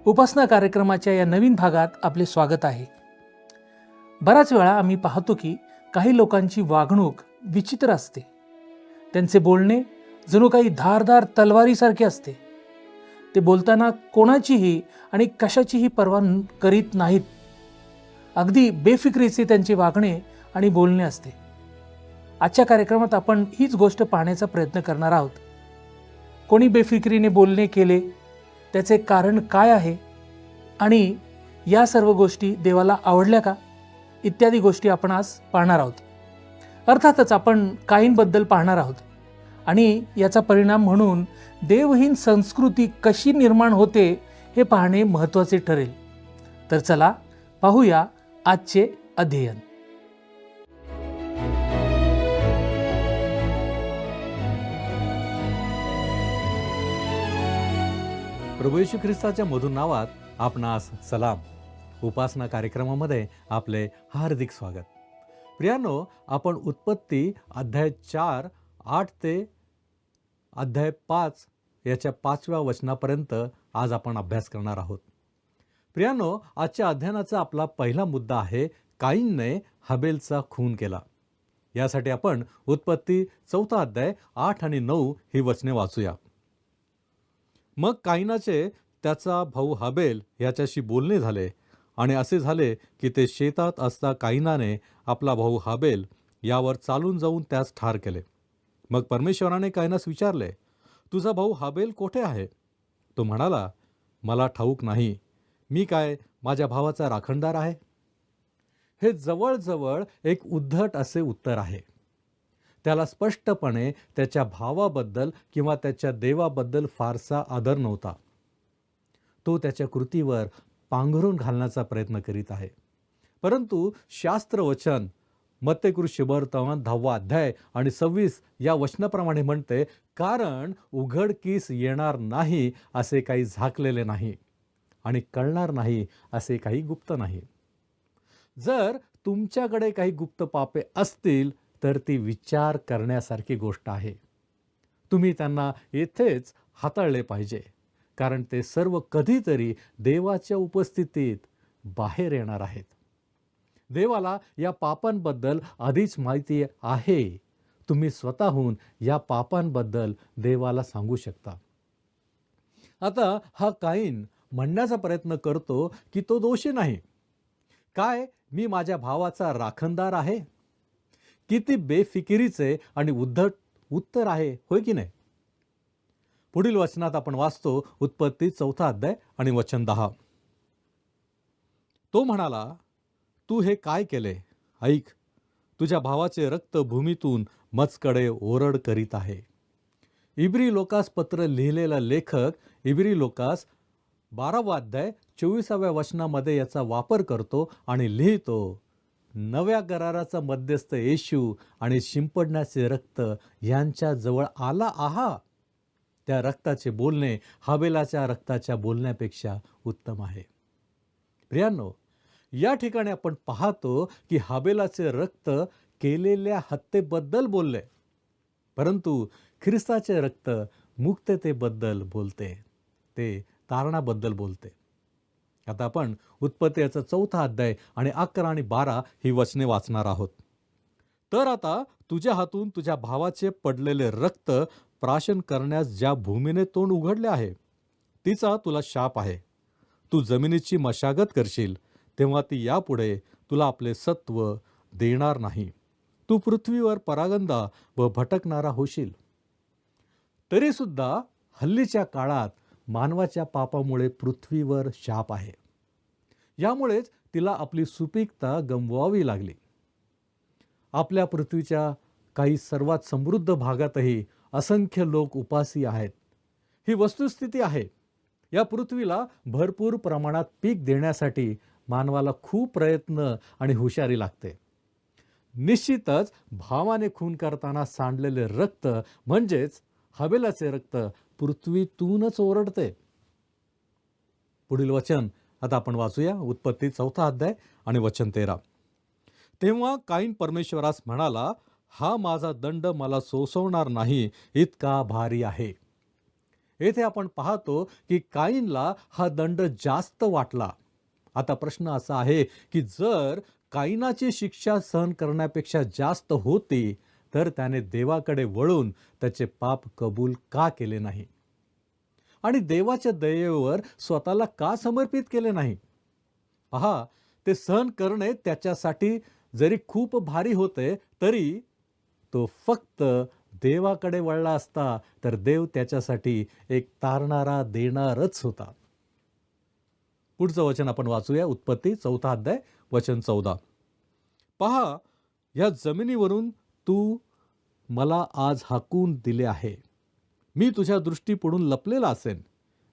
उपासना कार्यक्रमाच्या या नवीन भागात आपले स्वागत आहे. बराच वेळा आम्ही पाहतो की काही लोकांची वागणूक विचित्र असते. त्यांचे बोलणे जणू काही धारदार तलवारीसारखे असते. ते बोलताना कोणाचीही आणि कशाचीही पर्वा करीत नाहीत. अगदी बेफिक्रीचे त्यांचे वागणे आणि बोलणे असते. आजच्या कार्यक्रमात आपण हीच गोष्ट पाहण्याचा प्रयत्न करणार आहोत. कोणी बेफिक्रीने बोलणे केले, त्याचे कारण काय आहे आणि या सर्व गोष्टी देवाला आवडल्या का, इत्यादी गोष्टी आपण आज पाहणार आहोत. अर्थातच आपण काईनबद्दल पाहणार आहोत आणि याचा परिणाम म्हणून देवहीन संस्कृती कशी निर्माण होते हे पाहणे महत्त्वाचे ठरेल. तर चला पाहूया आजचे अध्ययन. प्रभू येशू ख्रिस्ताच्या मधुर नावात आपणास सलाम. उपासना कार्यक्रमामध्ये आपले हार्दिक स्वागत. प्रियानो, आपण उत्पत्ती अध्याय 4, 8 ते अध्याय 5 याच्या 5व्या वचनापर्यंत आज आपण अभ्यास करणार आहोत. प्रियानो, आजच्या अध्ययनाचा आपला पहिला मुद्दा आहे काईनने हबेलचा खून केला. यासाठी आपण उत्पत्ती 4 अध्याय 8 आणि 9 ही वचने वाचूया. मग काईनाचे त्याचा भाऊ हबेल याच्याशी बोलणे झाले आणि असे झाले की ते शेतात असता काईनाने आपला भाऊ हबेल यावर चालून जाऊन त्यास ठार केले. मग परमेश्वराने काईनास विचारले, तुझा भाऊ हबेल कोठे आहे? तो म्हणाला, मला ठाऊक नाही. मी काय माझ्या भावाचा राखणदार आहे? हे जवळजवळ एक उद्धट असे उत्तर आहे. त्याला स्पष्टपणे त्याच्या भावाबद्दल किंवा त्याच्या देवाबद्दल फारसा आदर नव्हता. तो त्याच्या कृतीवर पांघरून घालण्याचा प्रयत्न करीत आहे. परंतु शास्त्रवचन मत्तेकृष्य वर्तमान 10 अध्याय आणि 26 या वचनाप्रमाणे म्हणते, कारण उघडकीस येणार नाही असे काही झाकलेले नाही आणि कळणार नाही असे काही गुप्त नाही. जर तुमच्याकडे काही गुप्त पापे असतील तर ती विचार करण्यासारखी गोष्ट आहे. तुम्ही त्यांना येथेच हाताळले पाहिजे, कारण ते सर्व कधीतरी देवाच्या उपस्थितीत बाहेर येणार आहेत. देवाला या पापांबद्दल आधीच माहिती आहे. तुम्ही स्वतःहून या पापांबद्दल देवाला सांगू शकता. आता हा काईन म्हणण्याचा प्रयत्न करतो की तो दोषी नाही. काय मी माझ्या भावाचा राखणदार आहे? किती बेफिकिरीचे आणि उद्धट उत्तर आहे, होय की नाही? पुढील वचनात आपण वाचतो उत्पत्ती 4 अध्याय आणि वचन 10. तो म्हणाला, तू हे काय केले? ऐक, तुझ्या भावाचे रक्त भूमीतून मजकडे ओरड करीत आहे. इब्री लोकास पत्र लिहिलेला लेखक इब्री लोकास 12 अध्याय 24व्या वचनामध्ये याचा वापर करतो आणि लिहितो, नव्या कराराचा मध्यस्थ येशू आणि शिंपडण्याचे रक्त यांच्या जवळ आला आहा. त्या रक्ताचे बोलणे हबेलाच्या रक्ताच्या बोलण्यापेक्षा उत्तम आहे. प्रियांनो, या ठिकाणी आपण पाहतो की हबेलाचे रक्त केलेल्या हत्येबद्दल बोलले, परंतु ख्रिस्ताचे रक्त मुक्ततेबद्दल बोलते, ते तारणाबद्दल बोलते. आता आपण उत्पत्ती याचा 4 अध्याय आणि 11 आणि 12 ही वचने वाचणार आहोत. तर आता तुझ्या हातून तुझ्या भावाचे पडलेले रक्त प्राशन करण्यास ज्या भूमीने तोंड उघडले आहे, तिचा तुला शाप आहे. तू जमिनीची मशागत करशील, तेव्हा ती यापुढे तुला आपले सत्व देणार नाही. तू पृथ्वीवर परागंदा व भटकणारा होशील. तरी सुद्धा हल्लीच्या काळात मानवाच्या पापामुळे पृथ्वीवर शाप आहे. यामुळेच तिला आपली सुपीकता गमवावी लागली. आपल्या पृथ्वीच्या काही सर्वात समृद्ध भागातही असंख्य लोक उपासी आहेत. ही वस्तुस्थिती आहे. या पृथ्वीला भरपूर प्रमाणात पीक देण्यासाठी मानवाला खूप प्रयत्न आणि हुशारी लागते. निश्चितच भावाने खून करताना सांडलेले रक्त म्हणजेच हबेलाचे रक्त पृथ्वीतूनच ओरडते. पुढील वचन आता आपण वाचूया. उत्पत्ती 4 अध्याय आणि वचन 13. तेव्हा काईन परमेश्वरास म्हणाला, हा माझा दंड मला सोसवणार नाही, इतका भारी आहे. येथे आपण पाहतो की काईनला हा दंड जास्त वाटला. आता प्रश्न असा आहे की जर काईनाची शिक्षा सहन करण्यापेक्षा जास्त होती तर त्याने देवाकडे वळून त्याचे पाप कबूल का केले नाही आणि देवाच्या दयेवर स्वतःला का समर्पित केले नाही? पहा, ते सहन करणे त्याच्यासाठी जरी खूप भारी होते तरी तो फक्त देवाकडे वळला असता तर देव त्याच्यासाठी एक तारणारा देणारच होता. पुढचं वचन आपण वाचूया. उत्पत्ती 4 अध्याय वचन 14. पहा, या जमिनीवरून तू मला आज हाकून दिले आहे. मी तुझ्या दृष्टीपुढून लपलेला असेन.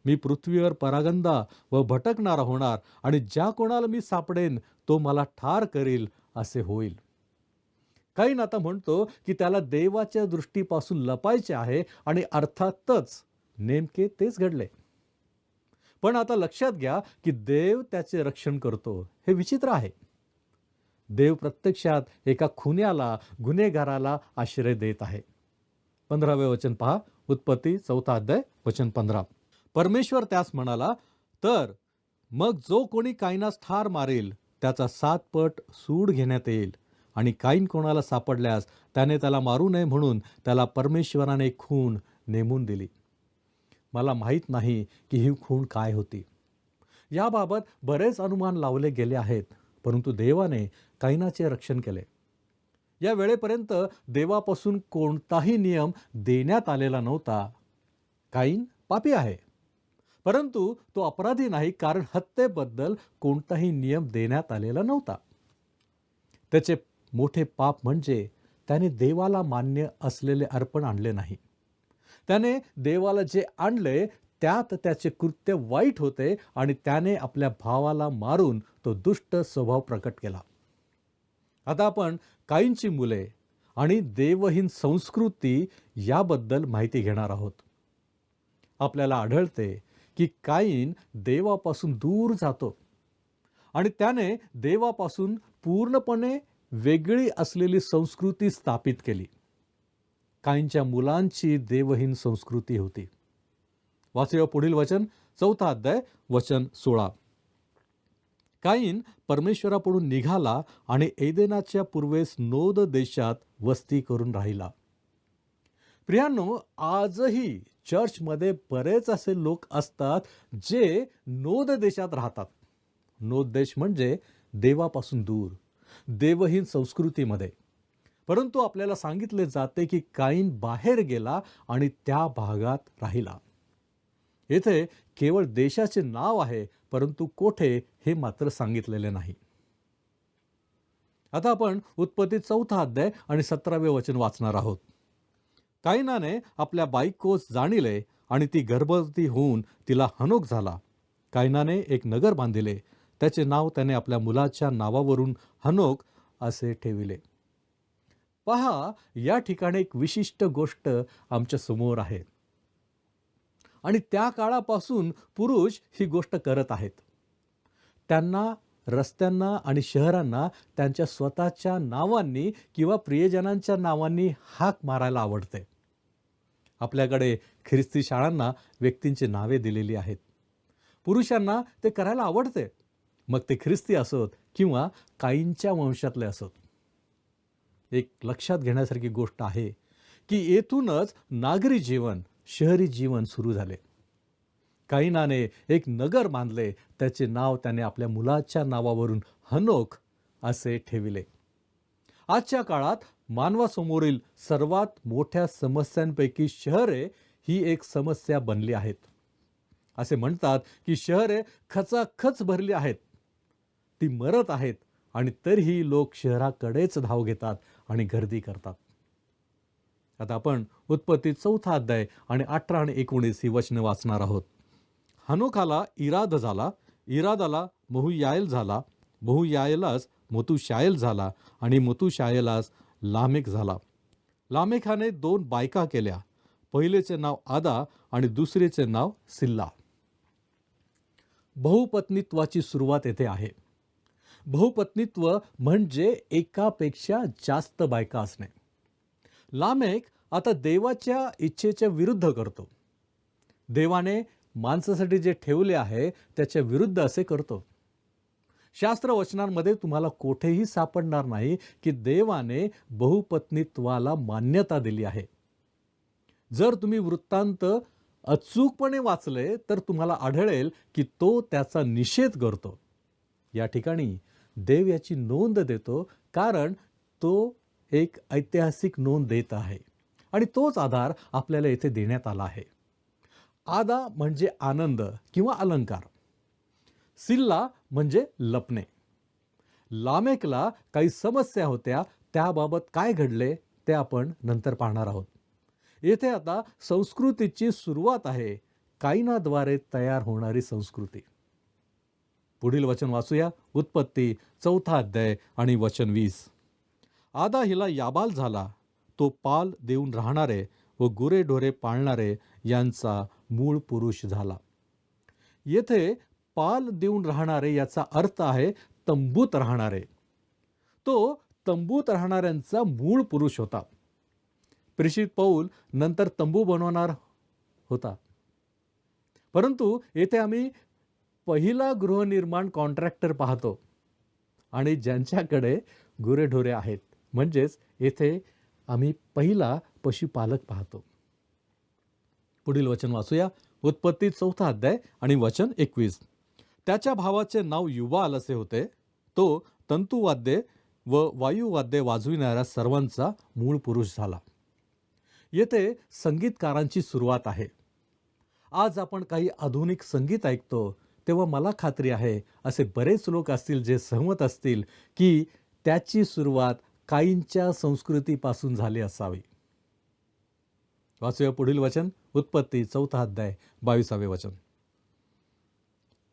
मी पृथ्वीवर परागंदा व भटकणारा होणार आणि ज्या कोणाला मी सापडेन तो मला ठार करील असे होईल. काईन आता म्हणतो की त्याला देवाच्या दृष्टीपासून लपायचे आहे आणि अर्थातच नेमके तेच घडले. पण आता लक्षात घ्या की देव त्याचे रक्षण करतो. हे विचित्र आहे. देव प्रत्यक्षात एका खुन्याला, गुन्हेगाराला आश्रय देत आहे. 15वे वचन पहा. उत्पत्ती 4 अध्याय वचन 15. परमेश्वर त्यास म्हणाला, तर मग जो कोणी काईनास ठार मारेल त्याचा 7 पट सूड घेण्यात येईल. आणि काईन कोणाला सापडल्यास त्याने त्याला मारू नये म्हणून त्याला परमेश्वराने खून नेमून दिली. मला माहीत नाही की ही खूण काय होती. याबाबत बरेच अनुमान लावले गेले आहेत, परंतु देवाने काईनाचे रक्षण केले. या वेळेपर्यंत देवापासून कोणताही नियम देण्यात आलेला नव्हता. काईन पापी आहे, परंतु तो अपराधी नाही, कारण हत्येबद्दल कोणताही नियम देण्यात आलेला नव्हता. त्याचे मोठे पाप म्हणजे त्याने देवाला मान्य असलेले अर्पण आणले नाही. त्याने देवाला जे आणले त्यात त्याचे कृत्य वाईट होते आणि त्याने आपल्या भावाला मारून तो दुष्ट स्वभाव प्रकट केला. आता आपण काईनची मुले आणि देवहीन संस्कृती याबद्दल माहिती घेणार आहोत. आपल्याला आढळते की काईन देवापासून दूर जातो आणि त्याने देवापासून पूर्णपणे वेगळी असलेली संस्कृती स्थापित केली. काईनच्या मुलांची देवहीन संस्कृती होती. वाचूया पुढील वचन. 4 अध्याय वचन 16. काईन परमेश्वरापुढून निघाला आणि एदेनाच्या पूर्वेस नोद देशात वस्ती करून राहिला. प्रियांनो, आजही चर्चमध्ये बरेच असे लोक असतात जे नोद देशात राहतात. नोद देश म्हणजे देवापासून दूर, देवहीन संस्कृतीमध्ये. परंतु आपल्याला सांगितले जाते की काईन बाहेर गेला आणि त्या भागात राहिला. येथे केवळ देशाचे नाव आहे, परंतु कोठे हे मात्र सांगितलेले नाही. आता आपण उत्पत्ती 4 अध्याय आणि 17वे वचन वाचणार आहोत. काईनाने आपल्या बायकोस जाणिले आणि ती गर्भवती होऊन तिला हनोक झाला. काईनाने एक नगर बांधिले. त्याचे नाव त्याने आपल्या मुलाच्या नावावरून हनोक असे ठेविले. पहा, या ठिकाणी एक विशिष्ट गोष्ट आमच्या समोर आहे आणि त्या काळापासून पुरुष ही गोष्ट करत आहेत. त्यांना रस्त्यांना आणि शहरांना त्यांच्या स्वतःच्या नावांनी किंवा प्रियजनांच्या नावांनी हाक मारायला आवडते. आपल्याकडे ख्रिस्ती शाळांना व्यक्तींची नावे दिलेली आहेत. पुरुषांना ते करायला आवडते, मग ते ख्रिस्ती असोत किंवा काईनच्या वंशातले असोत. एक लक्षात घेण्यासारखी गोष्ट आहे की येथूनच नागरी जीवन, शहरी जीवन सुरू झाले. काईनाने एक नगर बांधले. त्याचे नाव त्याने आपल्या मुलाच्या नावावरून हनोक असे ठेविले. आजच्या काळात मानवासमोरील सर्वात मोठ्या समस्यांपैकी शहरे ही एक समस्या बनली आहेत. असे म्हणतात की शहरे खचाखच भरली आहेत, ती मरत आहेत आणि तरीही लोक शहराकडेच धाव घेतात आणि गर्दी करतात. आता आपण उत्पत्ती 4 अध्याय आणि 18 आणि 19 ही वचने वाचणार आहोत. हनोकाला इराद झाला, इरादाला महुयायल झाला, महुयायलास मतुशायल झाला आणि मतुशायलास लामेक झाला. लामेकाने 2 बायका केल्या. पहिलेचे नाव आदा आणि दुसरेचे नाव सिल्ला. बहुपत्नीत्वाची सुरुवात येथे आहे. बहुपत्नीत्व म्हणजे एकापेक्षा जास्त बायका असणे. लामेक आता देवाच्या इच्छेच्या विरुद्ध करतो. देवाने माणसासाठी जे ठेवले आहे त्याच्या विरुद्ध असे करतो. शास्त्र वचनांमध्ये तुम्हाला कोठेही सापडणार नाही की देवाने बहुपत्नीत्वाला मान्यता दिली आहे. जर तुम्ही वृत्तांत अचूकपणे वाचले तर तुम्हाला आढळेल की तो त्याचा निषेध करतो. या ठिकाणी देव याची नोंद देतो, कारण तो एक ऐतिहासिक नोंद देत आहे आणि तोच आधार आपल्याला येथे देण्यात आला आहे. आदा म्हणजे आनंद किंवा अलंकार, सिल्ला म्हणजे लपणे. लामेकला काही समस्या होत्या, त्याबाबत काय घडले ते आपण नंतर पाहणार आहोत. येथे आता संस्कृतीची सुरुवात आहे, कायनाद्वारे तयार होणारी संस्कृती. पुढील वचन वाचूया. उत्पत्ती 4 अध्याय आणि वचन 20. आदा हिला याबाल झाला, तो पाल देऊन राहणारे व गुरेढोरे पाळणारे यांचा मूळ पुरुष झाला. येथे पाल देऊन राहणारे याचा अर्थ आहे तंबूत राहणारे. तो तंबूत राहणाऱ्यांचा मूळ पुरुष होता. प्रेषित पौल नंतर तंबू बनवणार होता, परंतु येथे आम्ही पहिला गृहनिर्माण कॉन्ट्रॅक्टर पाहतो आणि ज्यांच्याकडे गुरेढोरे आहेत, म्हणजेच येथे आम्ही पहिला पशुपालक पाहतो. पुढील वचन वाचूया. उत्पत्ती 4 अध्याय आणि वचन 21. त्याच्या भावाचे नाव युबाल असे होते. तो तंतुवाद्ये व वायुवाद्ये वाजविणाऱ्या सर्वांचा मूळ पुरुष झाला. येथे संगीतकारांची सुरुवात आहे. आज आपण काही आधुनिक संगीत ऐकतो तेव्हा मला खात्री आहे असे बरेच लोक असतील जे सहमत असतील की त्याची सुरुवात कायीनच्या संस्कृतीपासून झाली असावी. वाचूया पुढील वचन. उत्पत्ती 4 अध्याय 22 वचन.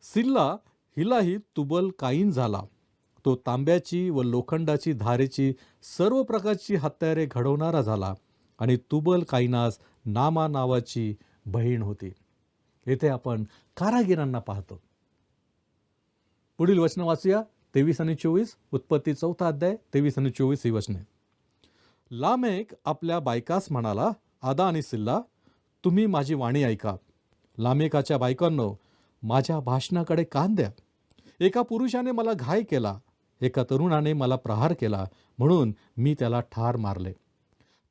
सिल्ला हिलाही तुबल कायीन झाला. तो तांब्याची व लोखंडाची धारेची सर्व प्रकारची हत्यारे घडवणारा झाला आणि तुबल कायीनास नामा नावाची बहीण होती. येथे आपण कारागिरांना पाहतो. पुढील वचन वाचूया. 23 आणि 24. उत्पत्ती 4 अध्याय 23 आणि 24 ही वचने. लामेक आपल्या बायकास म्हणाला, आदा आणि सिल्ला, तुम्ही माझी वाणी ऐका. लामेकाच्या बायकांनो, माझ्या भाषणाकडे कान द्या. एका पुरुषाने मला घाय केला, एका तरुणाने मला प्रहार केला, म्हणून मी त्याला ठार मारले.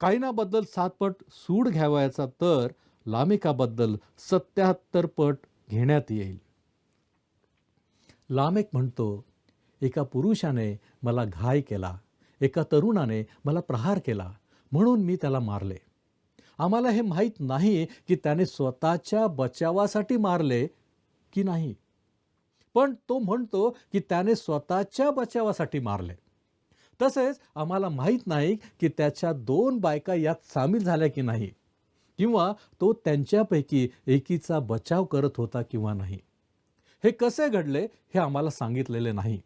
कायनाबद्दल 7 पट सूड घ्यावयाचा तर लामेकाबद्दल 77 पट घेण्यात येईल. लामेक म्हणतो, एका पुरुषाने मला घाय केला, एका तरुणाने मला प्रहार केला, म्हणून मी त्याला मारले. आम्हाला हे माहीत नाही की त्याने स्वतःच्या बचावासाठी मारले की नाही, पण तो म्हणतो की त्याने स्वतःच्या बचावासाठी मारले. तसेच आम्हाला माहीत नाही की त्याच्या 2 बायका यात सामील झाल्या की नाही, किंवा तो त्यांच्यापैकी एकीचा बचाव करत होता किंवा नाही. हे कसे घडले हे आम्हाला सांगितलेले नाही.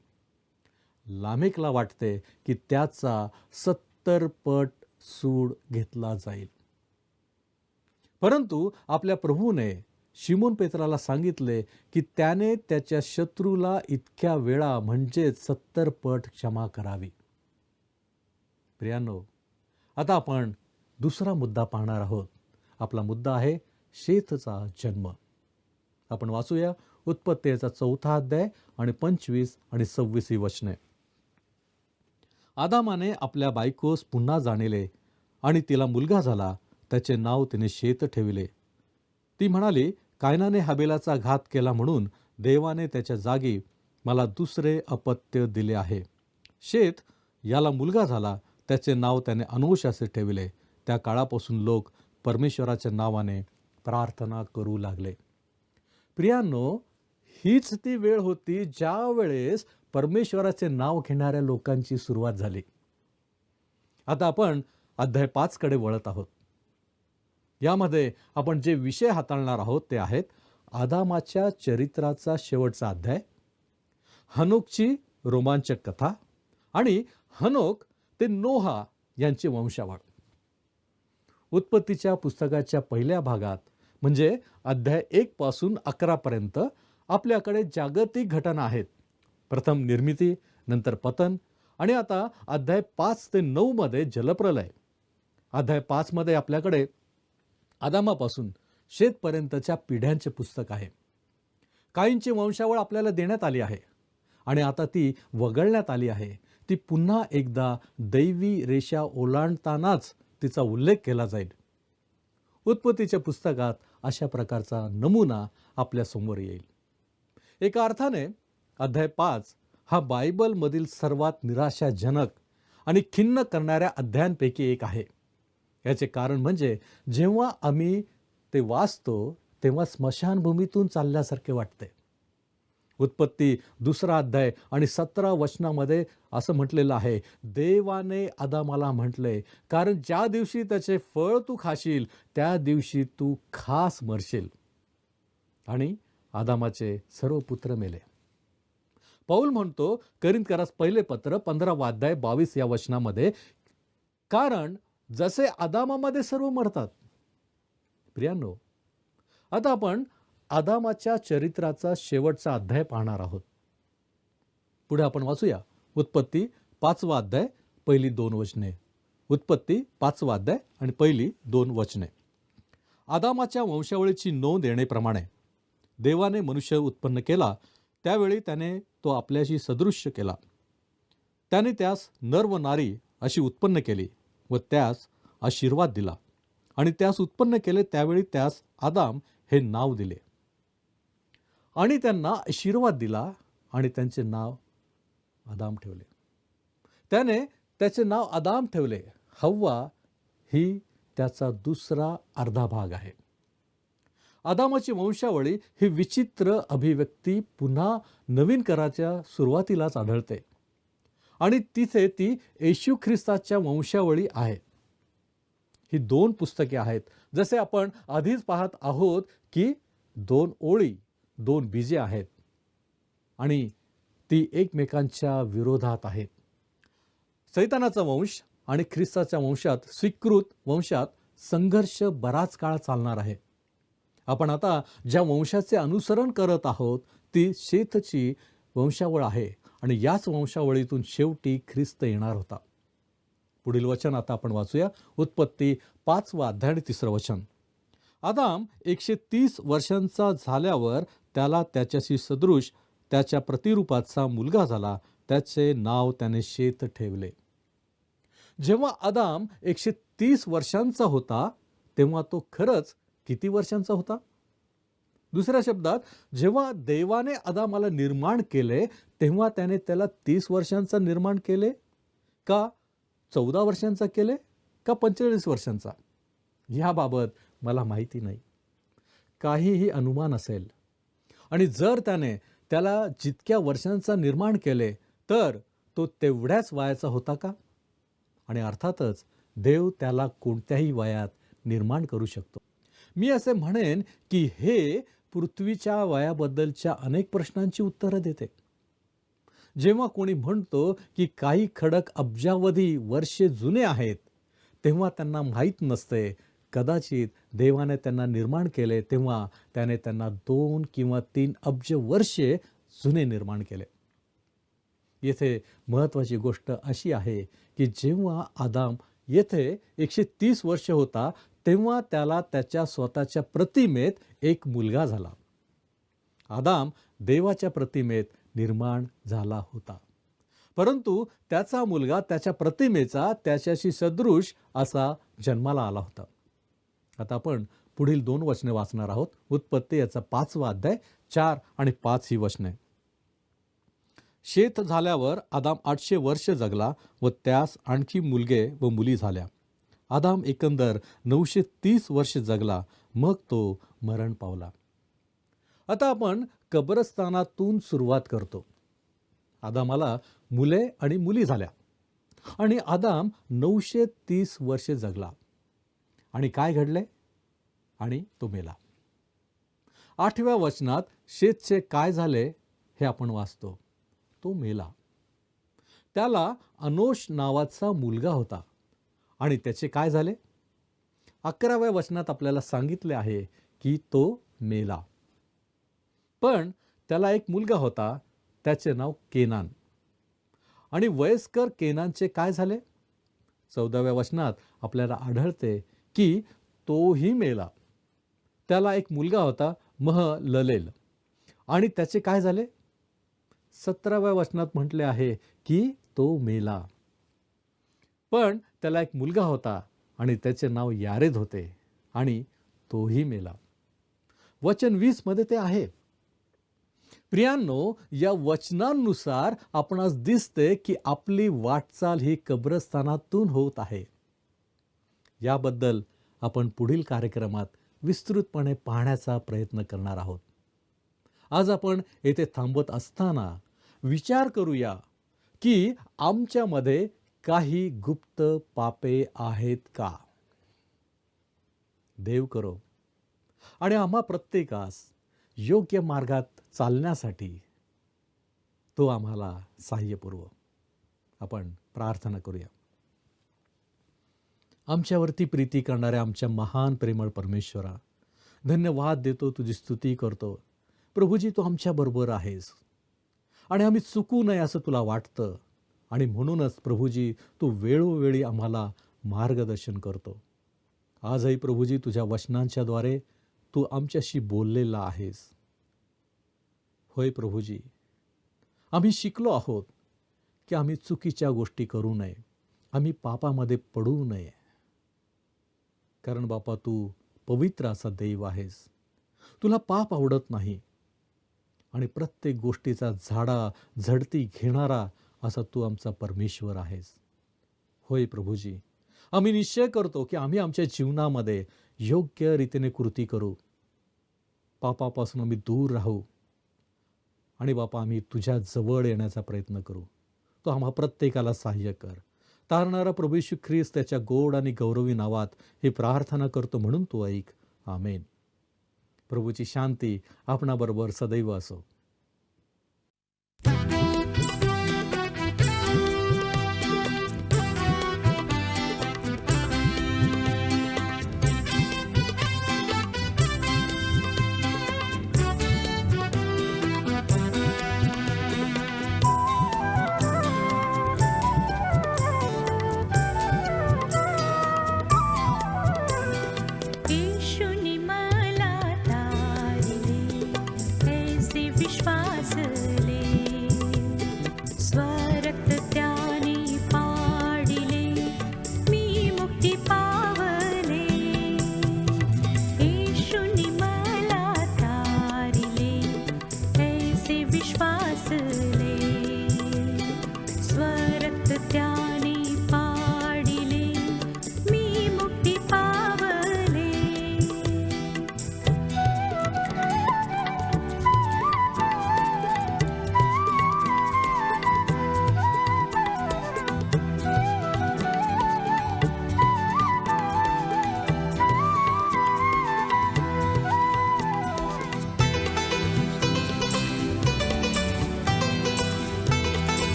लामेकला वाटते की त्याचा 70 पट सूड घेतला जाईल. परंतु आपल्या प्रभूने शिमोन पेत्राला सांगितले की त्याने त्याच्या शत्रूला इतक्या वेळा म्हणजे 70 पट क्षमा करावी. प्रियांनो, आता आपण दुसरा मुद्दा पाहणार आहोत. आपला मुद्दा आहे शेतचा जन्म. आपण वाचूया उत्पत्तीचा 4 अध्याय आणि 25 आणि 26 ही वचने. आदामाने आपल्या बायकोस पुन्हा जाणले आणि तिला मुलगा झाला. त्याचे नाव तिने शेत ठेविले. ती म्हणाली, कायनाने हाबेलाचा घात केला म्हणून देवाने त्याच्या जागी मला दुसरे अपत्य दिले आहे. शेत याला मुलगा झाला, त्याचे नाव त्याने अनोश असे ठेविले. त्या काळापासून लोक परमेश्वराच्या नावाने प्रार्थना करू लागले. प्रियांनो, हीच ती वेळ होती ज्या वेळेस परमेश्वराचे नाव घेणाऱ्या लोकांची सुरुवात झाली. आता आपण अध्याय 5 कडे वळत आहोत. यामध्ये आपण जे विषय हाताळणार आहोत ते आहेत आदामाच्या चरित्राचा शेवटचा अध्याय, हनोकची रोमांचक कथा आणि हनोक ते नोहा यांची वंशावळ. उत्पत्तीच्या पुस्तकाच्या पहिल्या भागात म्हणजे अध्याय 1 पासून 11 पर्यंत आपल्याकडे जागतिक घटना आहेत. प्रथम निर्मिती, नंतर पतन आणि आता अध्याय 5 ते 9 मध्ये जलप्रलय. अध्याय 5 मध्ये आपल्याकडे आदामापासून शेतपर्यंतच्या पिढ्यांचे पुस्तक आहे. काहींची वंशावळ आपल्याला देण्यात आली आहे आणि आता ती वगळण्यात आली आहे. ती पुन्हा एकदा दैवी रेषा ओलांडतानाच तिचा उल्लेख केला जाईल. उत्पत्तीच्या पुस्तकात अशा प्रकारचा नमुना आपल्या समोर येईल. एका अर्थाने अध्याय 5 हा बायबलमधील सर्वात निराशाजनक आणि खिन्न करणाऱ्या अध्यायांपैकी एक आहे. याचे कारण म्हणजे जेव्हा आम्ही ते वाचतो तेव्हा स्मशानभूमीतून चालल्यासारखे वाटते. उत्पत्ती 2 अध्याय आणि 17 वचनामध्ये असं म्हटलेलं आहे, देवाने आदामाला म्हटले, कारण ज्या दिवशी त्याचे फळ तू खाशील त्या दिवशी तू खास मरशील. आणि आदामाचे सर्व पुत्र मेले. पौल म्हणतो कोरिंथीकरास पहिले पत्र 15 अध्याय 22 या वचनामध्ये, कारण जसे आदामामध्ये सर्व मरतात. प्रियांनो, आता आपण आदामाच्या चरित्राचा शेवटचा अध्याय पाहणार आहोत. पुढे आपण वाचूया उत्पत्ती 5 अध्याय पहिली 2 वचने. उत्पत्ती 5 अध्याय आणि पहिली 2 वचने. आदामाच्या वंशावळीची नोंद येण्याप्रमाणे देवाने मनुष्य उत्पन्न केला, त्यावेळी त्याने तो आपल्याशी सदृश्य केला. त्याने त्यास नर व नारी अशी उत्पन्न केली व त्यास आशीर्वाद दिला. आणि त्यास उत्पन्न केले त्यावेळी त्यास आदाम हे नाव दिले. आणि त्यांना आशीर्वाद दिला आणि त्यांचे नाव आदाम ठेवले. त्याने त्याचे नाव आदाम ठेवले. हव्वा ही त्याचा दुसरा अर्धा भाग आहे. आदामाची वंशावळी ही विचित्र अभिव्यक्ती पुन्हा नवीन कराच्या सुरुवातीलाच आढळते आणि तिथे ती येशू ख्रिस्ताच्या वंशावळी आहे. ही 2 पुस्तके आहेत. जसे आपण आधीच पाहत आहोत की 2 ओळी, 2 बीजे आहेत आणि ती एकमेकांच्या विरोधात आहेत. सैतानाचा वंश आणि ख्रिस्ताच्या वंशात, स्वीकृत वंशात संघर्ष बराच काळ चालणार आहे. आपण आता ज्या वंशाचे अनुसरण करत आहोत ती शेतची वंशावळ आहे आणि याच वंशावळीतून शेवटी ख्रिस्त येणार होता. पुढील वचन आता आपण वाचूया. उत्पत्ती 5 अध्याय आणि 3 वचन. आदाम 130 वर्षांचा झाल्यावर त्याला त्याच्याशी सदृश त्याच्या प्रतिरूपाचा मुलगा झाला. त्याचे नाव त्याने शेत ठेवले. जेव्हा आदाम 130 वर्षांचा होता तेव्हा तो खरंच किती वर्षांचा होता? दुसऱ्या शब्दात, जेव्हा देवाने आदामाला निर्माण केले तेव्हा त्याने त्याला 30 वर्षांचा निर्माण केले का 14 वर्षांचा केले का 45 वर्षांचा? याबाबत मला माहिती नाही. काहीही अनुमान असेल. आणि जर त्याने त्याला जितक्या वर्षांचा निर्माण केले तर तो तेवढ्याच वयाचा होता का? आणि अर्थातच देव त्याला कोणत्याही वयात निर्माण करू शकतो. मी असे म्हणेन की हे पृथ्वीच्या वयाबद्दलच्या अनेक प्रश्नांची उत्तरं देते. जेव्हा कोणी म्हणतो की काही खडक अब्जावधी वर्षे जुने आहेत तेव्हा त्यांना माहीत नसते, कदाचित देवाने त्यांना निर्माण केले तेव्हा त्याने त्यांना 2 किंवा 3 अब्ज वर्षे जुने निर्माण केले. येथे महत्त्वाची गोष्ट अशी आहे की जेव्हा आदाम येथे 130 वर्ष होता तेव्हा त्याला त्याच्या स्वतःच्या प्रतिमेत एक मुलगा झाला. आदाम देवाच्या प्रतिमेत निर्माण झाला होता, परंतु त्याचा मुलगा त्याच्या प्रतिमेचा त्याच्याशी सदृश असा जन्माला आला होता. आता आपण पुढील 2 वचने वाचणार आहोत. उत्पत्ती याचा 5 अध्याय 4 आणि 5 ही वचने. शेत झाल्यावर आदाम 800 वर्ष जगला व त्यास आणखी मुलगे व मुली झाल्या. आदाम एकंदर 930 वर्ष जगला, मग तो मरण पावला. आता आपण कब्रस्तानातून सुरुवात करतो. आदामाला मुले आणि मुली झाल्या आणि आदाम 930 वर्ष जगला. आणि काय घडले? आणि तो मेला. 8व्या वचनात शेतचे काय झाले हे आपण वाचतो. तो मेला. त्याला अनोश नावाचा मुलगा होता आणि त्याचे काय झाले? 11व्या वचनात आपल्याला सांगितले आहे की तो मेला. पण त्याला एक मुलगा होता, त्याचे नाव केनान. आणि वयस्कर केनानचे काय झाले? 14व्या वचनात आपल्याला आढळते की तोही मेला. त्याला एक मुलगा होता महललेल, आणि त्याचे काय झाले? 17व्या वचनात म्हटले आहे की तो मेला. पण त्याला एक मुलगा होता आणि त्याचे नाव यारेद होते, आणि तोही मेला. वचन 20 मध्ये ते आहे. प्रियांनो, या वचनांनुसार आपणास दिसते की आपली वाटचाल ही कब्रस्थानातून होत आहे. याबद्दल आपण पुढील कार्यक्रमात विस्तृतपणे पाहण्याचा प्रयत्न करणार आहोत. आज आपण येथे थांबत असताना विचार करूया की आमच्यामध्ये काही गुप्त पापे आहेत का? देव करो आणि आम्हा प्रत्येकास योग्य मार्गात चालण्यासाठी तो आम्हाला सहाय्य पुरवो. आपण प्रार्थना करूया. आमच्यावरती प्रीती करणाऱ्या आमच्या महान प्रेमळ परमेश्वरा, धन्यवाद देतो, तुझी स्तुती करतो. प्रभूजी, तू आमच्याबरोबर आहेस आणि आम्ही चुकू नये असं तुला वाटतं, आणि म्हणूनच प्रभूजी तू वेळोवेळी आम्हाला मार्गदर्शन करतो. आजही प्रभूजी तुझ्या वचनांच्याद्वारे तू आमच्याशी बोललेला आहेस. होय प्रभूजी, आम्ही शिकलो आहोत की आम्ही चुकीच्या गोष्टी करू नये, आम्ही पापामध्ये पडू नये. कारण बापा, तू पवित्र असा देव आहेस. तुला पाप आवडत नाही, आणि प्रत्येक गोष्टीचा झाडा झडती घेणारा असा तू आमचा परमेश्वर आहेस. होय प्रभूजी, आम्ही निश्चय करतो की आम्ही आमच्या जीवनामध्ये योग्य रीतीने कृती करू, पापापासून आम्ही दूर राहू, आणि बापा आम्ही तुझ्या जवळ येण्याचा प्रयत्न करू. तो आम्हा प्रत्येकाला सहाय्य कर. तारणारा प्रभू येशू ख्रिस्त त्याच्या गोड आणि गौरवी नावात ही प्रार्थना करतो, म्हणून तू ऐक. आमेन. प्रभूची शांती आपणाबरोबर सदैव असो. येशूनी मला तारिले, ऐसे विश्वासले, स्वरक्त त्याने पाडिले, मी मुक्ती पावले. येशूनी मला तारिले, ऐसे विश्वासले, स्वरक्त त्याने पाडिले, मी मुक्ती पावले.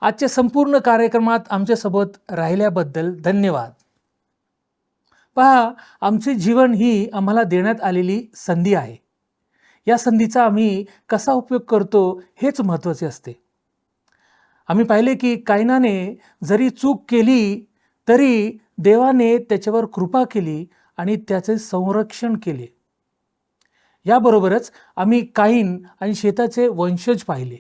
आजच्या संपूर्ण कार्यक्रमात आमच्यासोबत राहिल्याबद्दल धन्यवाद. पहा, आमचे जीवन ही आम्हाला देण्यात आलेली संधी आहे. या संधीचा आम्ही कसा उपयोग करतो हेच महत्त्वाचे असते. आम्ही पाहिले की कायनाने जरी चूक केली तरी देवाने त्याच्यावर कृपा केली आणि त्याचे संरक्षण केले. याबरोबरच आम्ही काईन आणि शेताचे वंशज पाहिले.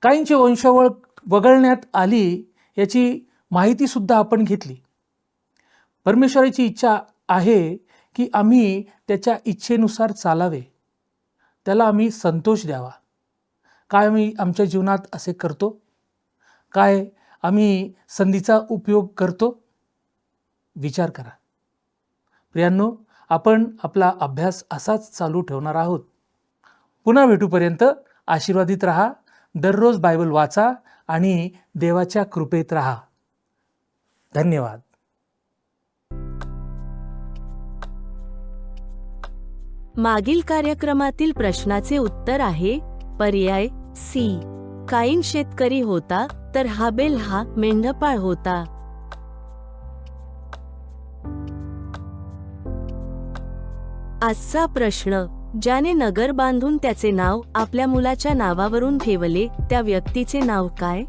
काईनची वंशावळ वगळण्यात आली याची माहितीसुद्धा आपण घेतली. परमेश्वराची इच्छा आहे की आम्ही त्याच्या इच्छेनुसार चालावे, त्याला आम्ही संतोष द्यावा. काय आम्ही आमच्या जीवनात असे करतो? काय आम्ही संधीचा उपयोग करतो? विचार करा. प्रियांनो, आपण आपला अभ्यास असाच चालू ठेवणार आहोत. पुन्हा भेटूपर्यंत आशीर्वादित राहा. दररोज बायबल वाचा आणि देवाच्या कृपेत राहा. धन्यवाद. मागील कार्यक्रमातील प्रश्नाचे उत्तर आहे पर्याय सी. काईन शेतकरी होता तर हाबेल हा मेंढपाळ होता. आजचा प्रश्न, ज्याने नगर बांधून त्याचे नाव आपल्या मुलाच्या नावावरून ठेवले त्या व्यक्तीचे नाव काय?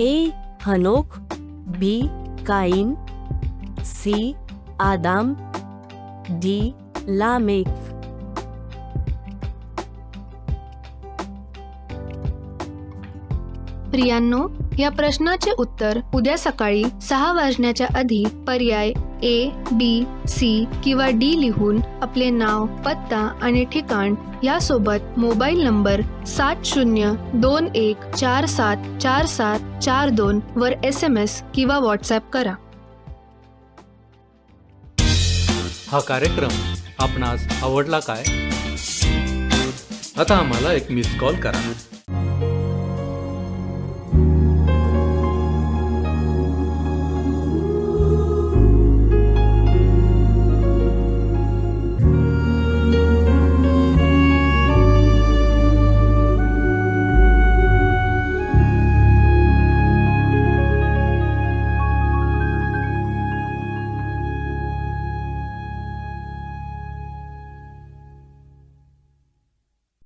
ए. हनोक, बी. काईन, सी. आदाम, डी. लामेक. प्रियांनो, या प्रश्नाचे उत्तर उद्या सकाळी 6 वाजण्याच्या आधी पर्याय ए, बी, सी किंवा डी लिहून आपले नाव, पत्ता आणि ठिकाण यासोबत मोबाईल नंबर 7021474742 वर SMS किंवा व्हॉट्सॲप करा. हा कार्यक्रम आपणास आवडला काय? आता आम्हाला एक मिस कॉल करा.